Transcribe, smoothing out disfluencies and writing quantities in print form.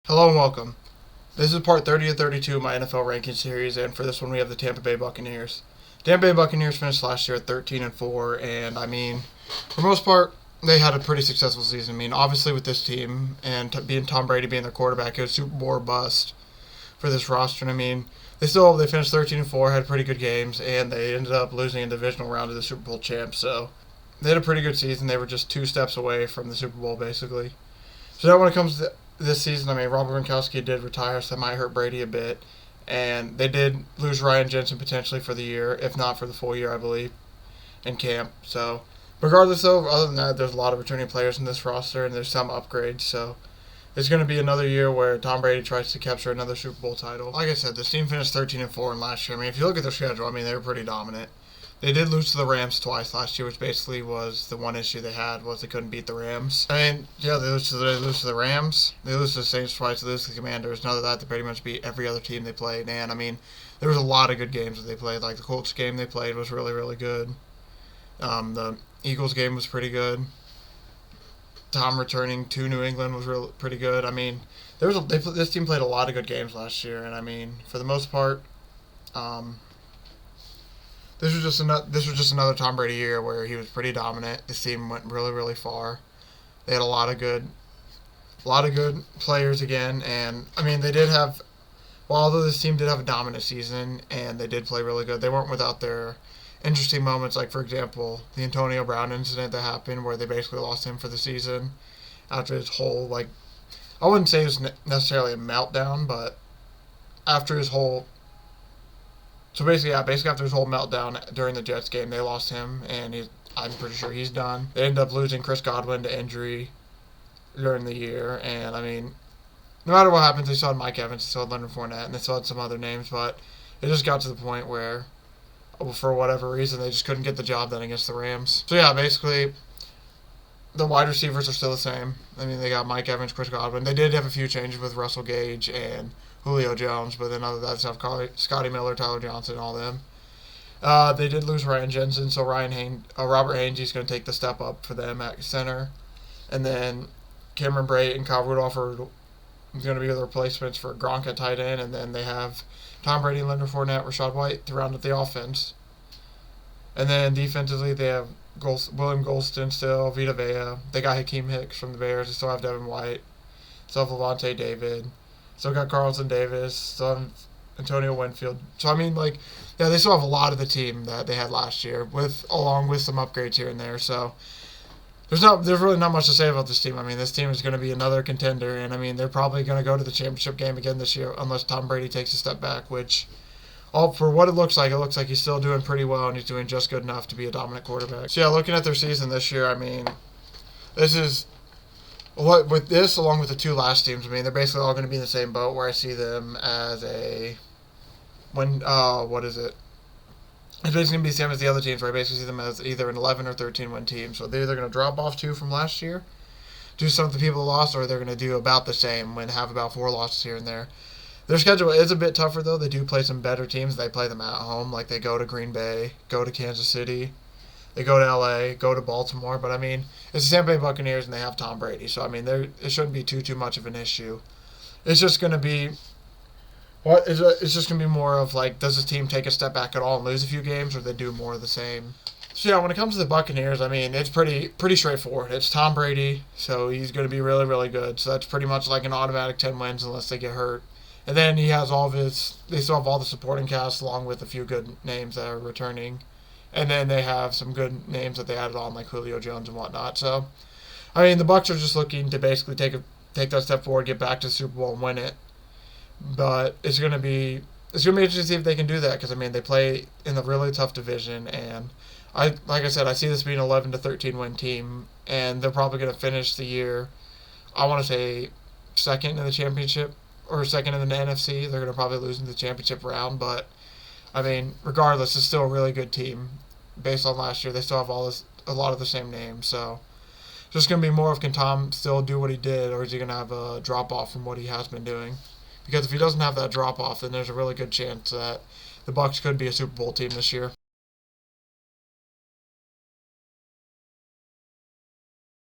Hello and welcome. This is part 30 of 32 of my NFL ranking series, and for this one we have the Tampa Bay Buccaneers. Tampa Bay Buccaneers finished last year at 13-4, and for the most part, they had a pretty successful season. Obviously with this team and being Tom Brady being their quarterback, it was Super Bowl or bust for this roster. And they finished 13-4, had pretty good games, and they ended up losing in the divisional round to the Super Bowl champs. So they had a pretty good season. They were just 2 steps away from the Super Bowl, basically. So now when it comes to this season, Robert Gronkowski did retire, so that might hurt Brady a bit. And they did lose Ryan Jensen potentially for the year, if not for the full year, I believe, in camp. So, regardless, though, other than that, there's a lot of returning players in this roster, and there's some upgrades. So, it's going to be another year where Tom Brady tries to capture another Super Bowl title. Like I said, this team finished 13-4 in last year. If you look at their schedule, they were pretty dominant. They did lose to the Rams twice last year, which basically was the one issue they had, was they couldn't beat the Rams. They lose to the Rams. They lose to the Saints twice. They lose to the Commanders. None of that, they pretty much beat every other team they played. And, there was a lot of good games that they played. Like, the Colts game they played was really, really good. The Eagles game was pretty good. Tom returning to New England was pretty good. This team played a lot of good games last year. And, for the most part, This was just another Tom Brady year where he was pretty dominant. This team went really, really far. They had a lot of good players again, and they did have. Well, although this team did have a dominant season and they did play really good, they weren't without their interesting moments. Like, for example, the Antonio Brown incident that happened, where they basically lost him for the season after his whole I wouldn't say it was necessarily a meltdown, but after his whole. So basically after his whole meltdown during the Jets game, they lost him, and I'm pretty sure he's done. They ended up losing Chris Godwin to injury during the year, and no matter what happens, they still had Mike Evans, they still had Leonard Fournette, and they still had some other names, but it just got to the point where, for whatever reason, they just couldn't get the job done against the Rams. So yeah, basically, the wide receivers are still the same. They got Mike Evans, Chris Godwin. They did have a few changes with Russell Gage and Julio Jones, but then other than that stuff, Scotty Miller, Tyler Johnson, all them. They did lose Ryan Jensen, so Robert Hainsey's going to take the step up for them at center. And then Cameron Brate and Kyle Rudolph are going to be the replacements for Gronk at tight end, and then they have Tom Brady, Leonard Fournette, Rachaad White to round up the offense. And then defensively, they have William Golston still, Vita Vea. They got Hakeem Hicks from the Bears. They still have Devin White. Still have Levante David. Still got Carlton Davis. Still have Antonio Winfield. So, they still have a lot of the team that they had last year, along with some upgrades here and there. So, there's really not much to say about this team. This team is going to be another contender, and, they're probably going to go to the championship game again this year, unless Tom Brady takes a step back, which, for what it looks like he's still doing pretty well, and he's doing just good enough to be a dominant quarterback. So, yeah, looking at their season this year, this is. With this, along with the 2 last teams, they're basically all going to be in the same boat, where I see them as what is it? It's basically going to be the same as the other teams, where I basically see them as either an 11 or 13 win team. So they're either going to drop off 2 from last year, do some of the people lost, or they're going to do about the same and have about 4 losses here and there. Their schedule is a bit tougher, though. They do play some better teams. They play them at home, like they go to Green Bay, go to Kansas City. They go to L.A., go to Baltimore, but it's the Tampa Bay Buccaneers and they have Tom Brady, so it shouldn't be too much of an issue. It's just going to be it's just going to be more of does this team take a step back at all and lose a few games, or they do more of the same? So yeah, when it comes to the Buccaneers, it's pretty straightforward. It's Tom Brady, so he's going to be really, really good. So that's pretty much like an automatic 10 wins unless they get hurt. And then they still have all the supporting cast along with a few good names that are returning. And then they have some good names that they added on, like Julio Jones and whatnot. So, the Bucs are just looking to basically take that step forward, get back to the Super Bowl, and win it. But it's going to be interesting to see if they can do that, because they play in a really tough division, and like I said, I see this being an 11 to 13 win team, and they're probably going to finish the year, I want to say, second in the championship or second in the NFC. They're going to probably lose in the championship round, but. Regardless, it's still a really good team. Based on last year, they still have a lot of the same names. So, it's just going to be more of, can Tom still do what he did, or is he going to have a drop-off from what he has been doing? Because if he doesn't have that drop-off, then there's a really good chance that the Bucs could be a Super Bowl team this year.